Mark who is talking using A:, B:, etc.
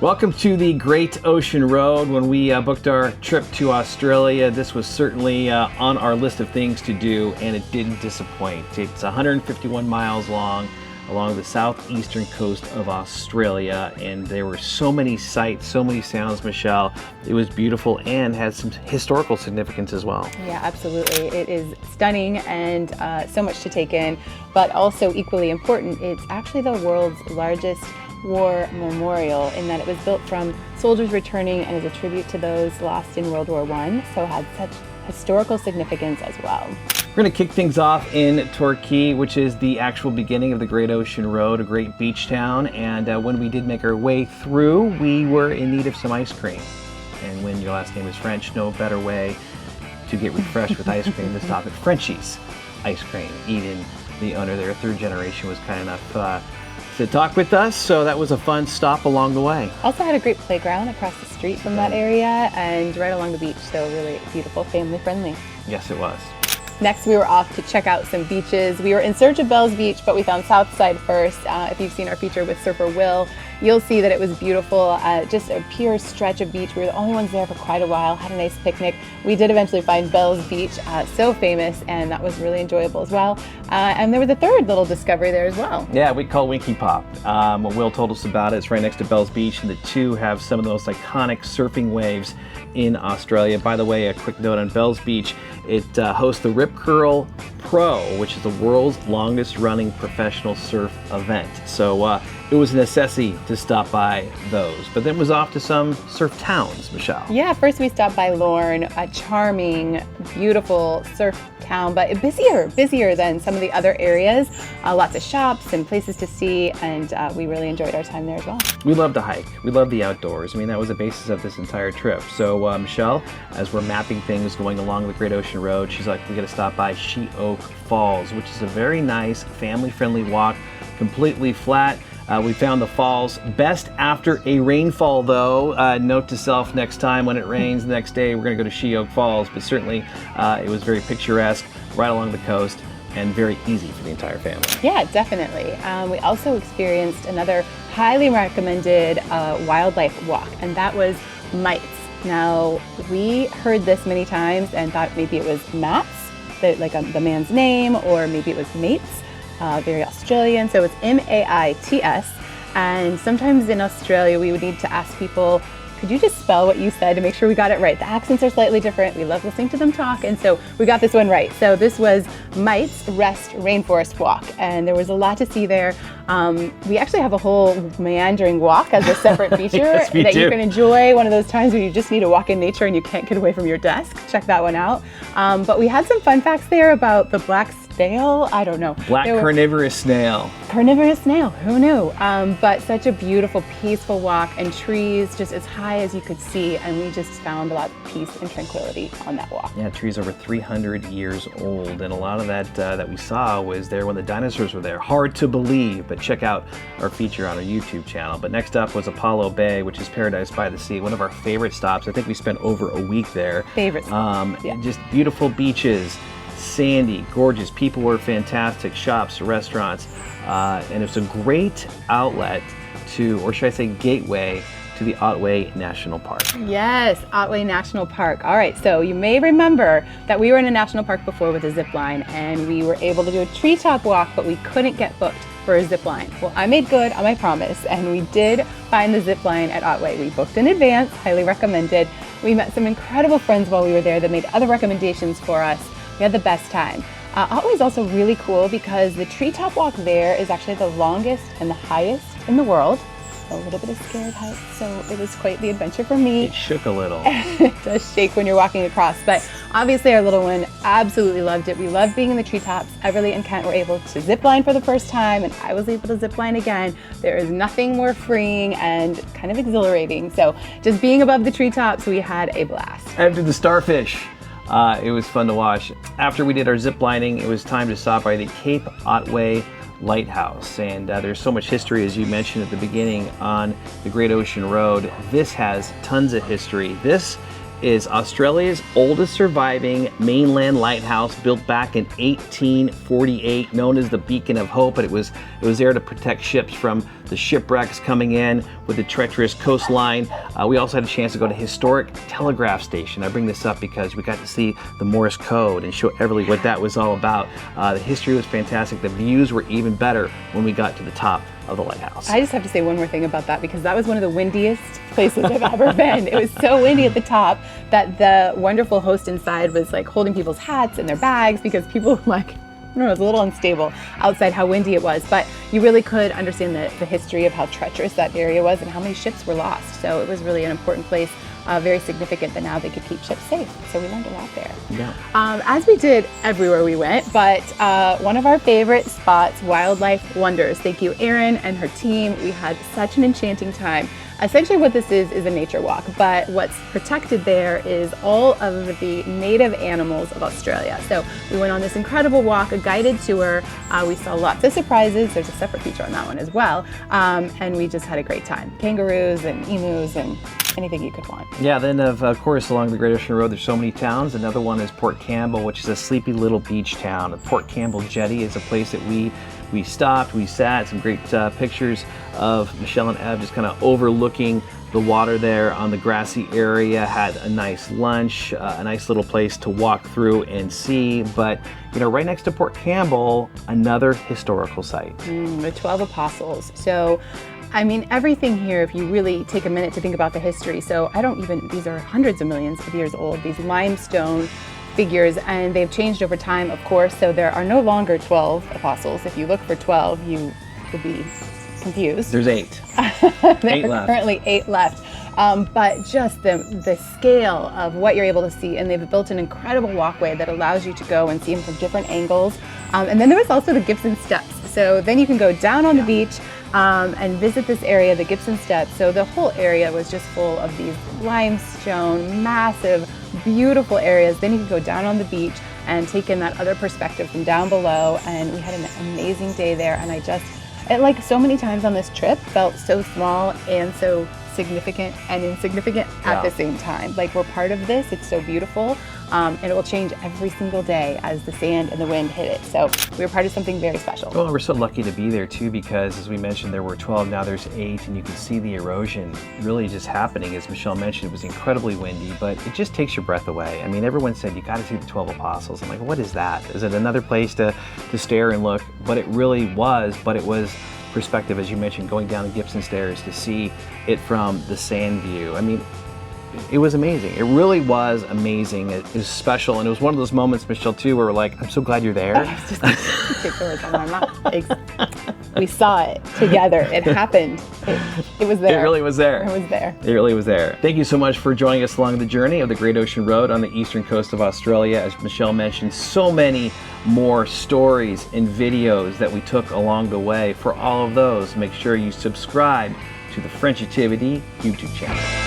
A: Welcome to the Great Ocean Road. When we booked our trip to Australia, this was certainly on our list of things to do, and it didn't disappoint. It's 151 miles long along the southeastern coast of Australia, and there were so many sights, so many sounds, Michelle. It was beautiful and had some historical significance as well.
B: Yeah, absolutely. It is stunning and so much to take in, but also equally important, it's actually the world's largest war memorial in that it was built from soldiers returning and is a tribute to those lost in World War I, so had such historical significance as well.
A: We're going to kick things off in Torquay, which is the actual beginning of the Great Ocean Road, a great beach town, and when we did make our way through, we were in need of some ice cream. And when your last name is French, no better way to get refreshed with ice cream than stop at Frenchie's Ice Cream. Eden, the owner there, third generation, was kind enough to talk with us, so that was a fun stop along the way.
B: Also had a great playground across the street from that area and right along the beach, so really beautiful, family friendly.
A: Yes, it was.
B: Next, we were off to check out some beaches. We were in search of Bell's Beach, but we found Southside first. If you've seen our feature with Surfer Will, you'll see that it was beautiful, just a pure stretch of beach. We were the only ones there for quite a while, had a nice picnic. We did eventually find Bell's Beach, so famous, and that was really enjoyable as well. And there was a third little discovery there as well.
A: Yeah, we call Winky Pop. What Will told us about it, it's right next to Bell's Beach, and the two have some of the most iconic surfing waves in Australia. By the way, a quick note on Bell's Beach, it hosts the Rip Curl Pro, which is the world's longest running professional surf event. So it was a necessity to stop by those. But then it was off to some surf towns, Michelle.
B: Yeah, first we stopped by Lorne, a charming, beautiful surf town, but busier than some of the other areas. Lots of shops and places to see, and we really enjoyed our time there as well.
A: We love to hike. We love the outdoors. I mean, that was the basis of this entire trip. So Michelle, as we're mapping things going along the Great Ocean Road, she's like, we got to stop by She Oak Falls, which is a very nice, family-friendly walk, completely flat. We found the falls best after a rainfall, though. Note to self, next time when it rains the next day, we're going to go to She Oak Falls. But certainly, it was very picturesque, right along the coast, and very easy for the entire family.
B: Yeah, definitely. We also experienced another highly recommended wildlife walk, and that was Maits. Now, we heard this many times and thought maybe it was Mats, the man's name, or maybe it was Maits. Very Australian, so it's M-A-I-T-S, and sometimes in Australia we would need to ask people, could you just spell what you said to make sure we got it right? The accents are slightly different. We love listening to them talk, and so we got this one right. So this was Maits Rest Rainforest walk, and there was a lot to see there. We actually have a whole meandering walk as a separate feature
A: Yes, we
B: that
A: do.
B: You can enjoy. One of those times where you just need to walk in nature and you can't get away from your desk. Check that one out. But we had some fun facts there about the black snail. I don't know.
A: Black carnivorous snail.
B: Carnivorous snail, who knew? But such a beautiful, peaceful walk, and trees just as high as you could see, and we just found a lot of peace and tranquility on that walk.
A: Yeah, trees over 300 years old, and a lot of that that we saw was there when the dinosaurs were there. Hard to believe, but check out our feature on our YouTube channel. But next up was Apollo Bay, which is Paradise by the Sea, one of our favorite stops. I think we spent over a week there.
B: Favorite.
A: Yeah. Just beautiful beaches, sandy, gorgeous. People were fantastic. Shops, restaurants, and it's a great outlet to, or should I say gateway, to the Otway National Park.
B: Yes, Otway National Park. All right, so you may remember that we were in a national park before with a zip line, and we were able to do a treetop walk, but we couldn't get booked for a zip line. Well, I made good on my promise, and we did find the zip line at Otway. We booked in advance, highly recommended. We met some incredible friends while we were there that made other recommendations for us. We had the best time. Otway is also really cool because the treetop walk there is actually the longest and the highest in the world. A little bit of scared heights, so it was quite the adventure for me.
A: It shook a little.
B: It does shake when you're walking across, but obviously our little one absolutely loved it. We loved being in the treetops. Everly and Kent were able to zip line for the first time, and I was able to zip line again. There is nothing more freeing and kind of exhilarating. So just being above the treetops, we had a blast.
A: After the starfish, it was fun to watch. After we did our zip lining, it was time to stop by the Cape Otway Lighthouse, and there's so much history, as you mentioned at the beginning, on the Great Ocean Road. This has tons of history. This is Australia's oldest surviving mainland lighthouse, built back in 1848, known as the Beacon of Hope. But it was there to protect ships from the shipwrecks coming in with the treacherous coastline. We also had a chance to go to historic telegraph station. I bring this up because we got to see the Morse code and show everybody what that was all about. The history was fantastic. The views were even better when we got to the top of the lighthouse.
B: I just have to say one more thing about that, because that was one of the windiest places I've ever been. It was so windy at the top that the wonderful host inside was like holding people's hats and their bags, because people were like, I don't know, it was a little unstable outside how windy it was, but you really could understand the history of how treacherous that area was and how many ships were lost. So it was really an important place, very significant that now they could keep ships safe. So we learned a lot there.
A: Yeah.
B: As we did everywhere we went, but one of our favorite spots, Wildlife Wonders. Thank you, Erin and her team. We had such an enchanting time. Essentially what this is a nature walk, but what's protected there is all of the native animals of Australia. So we went on this incredible walk, a guided tour. We saw lots of surprises. There's a separate feature on that one as well. And we just had a great time. Kangaroos and emus and anything you could want.
A: Yeah, then of course along the Great Ocean Road there's so many towns. Another one is Port Campbell, which is a sleepy little beach town. The Port Campbell Jetty is a place that we stopped, we sat, some great pictures of Michelle and Ev just kind of overlooking the water there on the grassy area, had a nice lunch, a nice little place to walk through and see. But right next to Port Campbell, another historical site.
B: The 12 Apostles. So I mean, everything here, if you really take a minute to think about the history. So these are hundreds of millions of years old, these limestone figures, and they've changed over time, of course. So there are no longer 12 apostles. If you look for 12, you would be confused.
A: There's 8.
B: There are currently 8 left. But just the scale of what you're able to see, and they've built an incredible walkway that allows you to go and see them from different angles. And then there was also the Gibson Steps. So then you can go down on the beach and visit this area, the Gibson Steps. So the whole area was just full of these limestone, massive, beautiful areas. Then you can go down on the beach and take in that other perspective from down below. And we had an amazing day there. And it like so many times on this trip felt so small and so significant and insignificant at the same time. Like, we're part of this. It's so beautiful. And it will change every single day as the sand and the wind hit it. So we were part of something very special.
A: Well, we're so lucky to be there too, because as we mentioned, there were 12, now there's 8, and you can see the erosion really just happening. As Michelle mentioned, it was incredibly windy, but it just takes your breath away. I mean, everyone said, you got to see the 12 Apostles. I'm like, what is that? Is it another place to stare and look? But it really was, perspective, as you mentioned, going down the Gibson Stairs to see it from the sand view. I mean, it was amazing. It really was amazing. It was special, and it was one of those moments, Michelle, too, where we're like, I'm so glad you're there.
B: I was just take the words out of my mouth. We saw it together. It happened. It was there.
A: It really was there.
B: It was there.
A: It really was there. Thank you so much for joining us along the journey of the Great Ocean Road on the eastern coast of Australia. As Michelle mentioned, so many more stories and videos that we took along the way. For all of those, make sure you subscribe to the Frenchitivity YouTube channel.